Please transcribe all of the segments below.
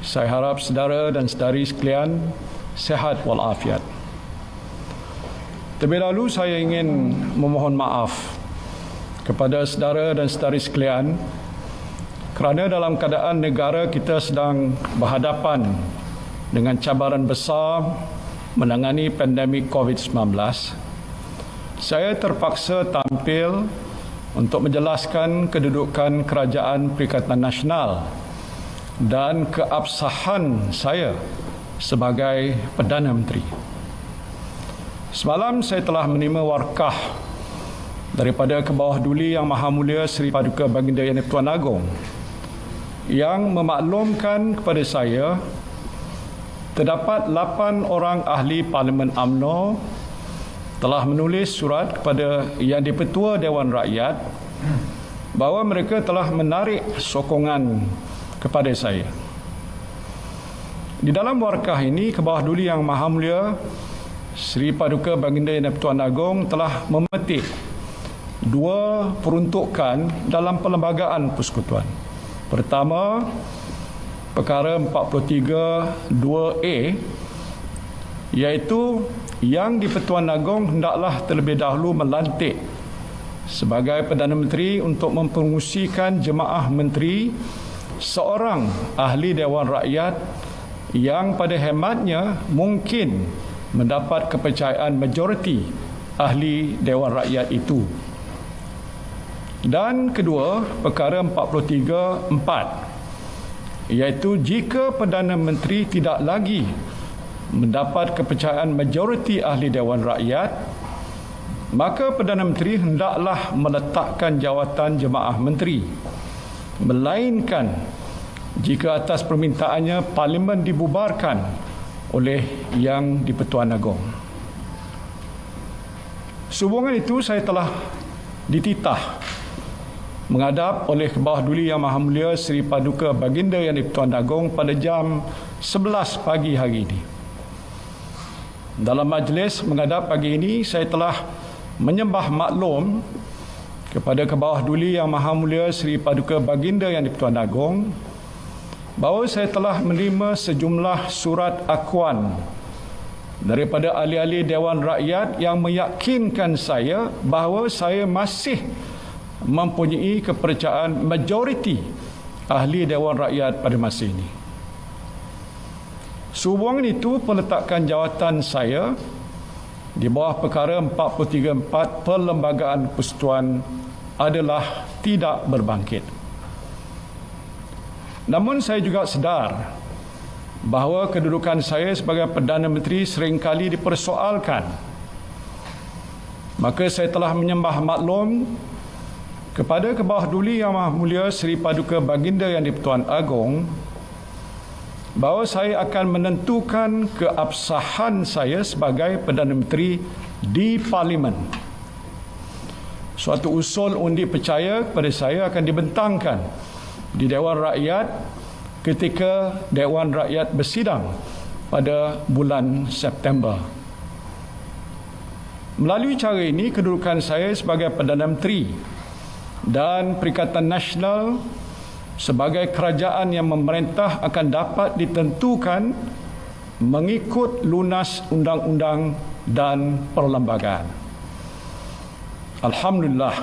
Saya harap saudara dan saudari sekalian sihat walafiat. Terlebih dahulu saya ingin memohon maaf kepada saudara dan saudari sekalian kerana dalam keadaan negara kita sedang berhadapan dengan cabaran besar menangani pandemik COVID-19, saya terpaksa tampil untuk menjelaskan kedudukan Kerajaan Perikatan Nasional dan keabsahan saya sebagai Perdana Menteri. Semalam saya telah menerima warkah daripada Kebawah Duli Yang Maha Mulia Seri Paduka Baginda Yang Di-Pertuan Agong yang memaklumkan kepada saya terdapat 8 orang ahli Parlimen UMNO telah menulis surat kepada Yang di-Pertua Dewan Rakyat bahawa mereka telah menarik sokongan kepada saya. Di dalam warkah ini, Kebawah Duli Yang Maha Mulia Seri Paduka Baginda Yang di-Pertuan Agong telah memetik 2 peruntukan dalam perlembagaan persekutuan. Pertama, perkara 43 2A, iaitu Yang di-Pertuan Agong hendaklah terlebih dahulu melantik sebagai Perdana Menteri untuk mempengusikan jemaah menteri seorang ahli Dewan Rakyat yang pada hematnya mungkin mendapat kepercayaan majoriti ahli Dewan Rakyat itu. Dan kedua, perkara 43(4), iaitu jika Perdana Menteri tidak lagi mendapat kepercayaan majoriti ahli Dewan Rakyat, maka Perdana Menteri hendaklah meletakkan jawatan jemaah menteri, melainkan jika atas permintaannya Parlimen dibubarkan oleh Yang di-Pertuan Agong. Sehubungan itu, saya telah dititah menghadap oleh Kebawah Duli Yang Maha Mulia Seri Paduka Baginda Yang di-Pertuan Agong pada jam 11 pagi hari ini. Dalam majlis menghadap pagi ini, saya telah menyembah maklum kepada Kebawah Duli Yang Maha Mulia Seri Paduka Baginda Yang di-Pertuan Agong bahawa saya telah menerima sejumlah surat akuan daripada ahli-ahli Dewan Rakyat yang meyakinkan saya bahawa saya masih mempunyai kepercayaan majoriti ahli Dewan Rakyat pada masa ini. Sehubungan itu, peletakan jawatan saya di bawah perkara 43(4) Perlembagaan Persekutuan adalah tidak berbangkit. Namun saya juga sedar bahawa kedudukan saya sebagai Perdana Menteri seringkali dipersoalkan. Maka saya telah menyembah maklum kepada Kebawah Duli Yang Maha Mulia Seri Paduka Baginda Yang di-Pertuan Agong bahawa saya akan menentukan keabsahan saya sebagai Perdana Menteri di Parlimen. Suatu usul undi percaya kepada saya akan dibentangkan di Dewan Rakyat ketika Dewan Rakyat bersidang pada bulan September. Melalui cara ini, kedudukan saya sebagai Perdana Menteri dan Perikatan Nasional sebagai kerajaan yang memerintah akan dapat ditentukan mengikut lunas undang-undang dan perlembagaan. Alhamdulillah,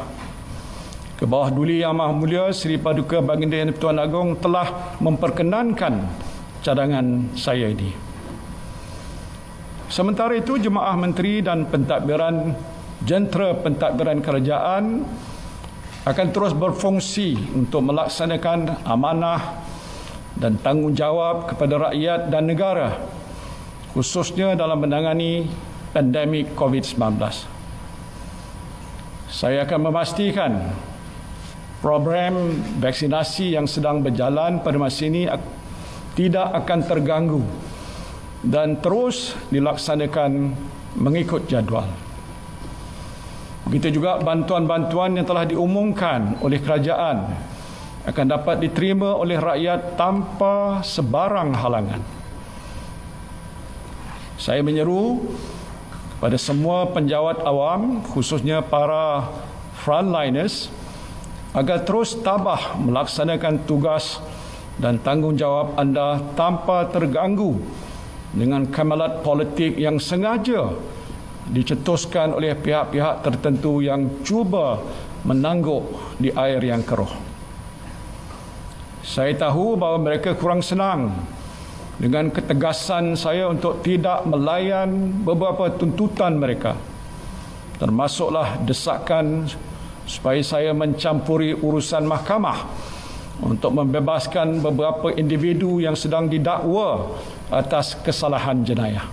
Kebawah Duli Yang Maha Mulia Seri Paduka Baginda Yang di-Pertuan Agong telah memperkenankan cadangan saya ini. Sementara itu, jemaah menteri dan pentadbiran jentera pentadbiran kerajaan akan terus berfungsi untuk melaksanakan amanah dan tanggungjawab kepada rakyat dan negara, khususnya dalam menangani pandemik COVID-19. Saya akan memastikan program vaksinasi yang sedang berjalan pada masa ini tidak akan terganggu dan terus dilaksanakan mengikut jadual. Begitu juga bantuan-bantuan yang telah diumumkan oleh kerajaan akan dapat diterima oleh rakyat tanpa sebarang halangan. Saya menyeru kepada semua penjawat awam, khususnya para frontliners, agar terus tabah melaksanakan tugas dan tanggungjawab anda tanpa terganggu dengan kamalat politik yang sengaja dicetuskan oleh pihak-pihak tertentu yang cuba menangguk di air yang keruh. Saya tahu bahawa mereka kurang senang dengan ketegasan saya untuk tidak melayan beberapa tuntutan mereka, termasuklah desakan supaya saya mencampuri urusan mahkamah untuk membebaskan beberapa individu yang sedang didakwa atas kesalahan jenayah.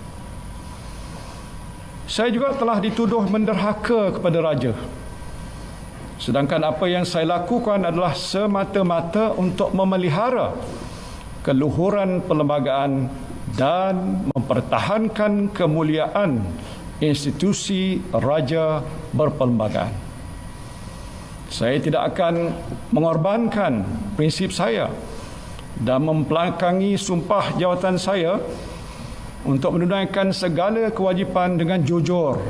Saya juga telah dituduh menderhaka kepada raja, sedangkan apa yang saya lakukan adalah semata-mata untuk memelihara keluhuran perlembagaan dan mempertahankan kemuliaan institusi raja berperlembagaan. Saya tidak akan mengorbankan prinsip saya dan membelakangi sumpah jawatan saya untuk menunaikan segala kewajipan dengan jujur,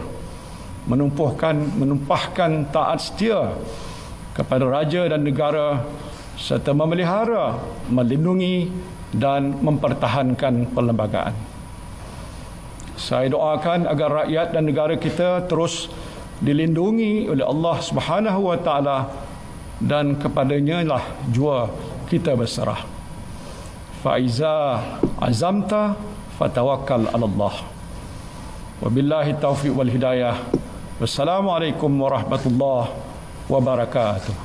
menumpahkan taat setia kepada raja dan negara serta memelihara, melindungi dan mempertahankan perlembagaan. Saya doakan agar rakyat dan negara kita terus dilindungi oleh Allah Subhanahu wa taala dan kepadanya lah jua kita berserah. Faiza azamta fatawakkal 'ala Allah. Wabillahi taufiq wal hidayah. Wassalamualaikum warahmatullahi wabarakatuh.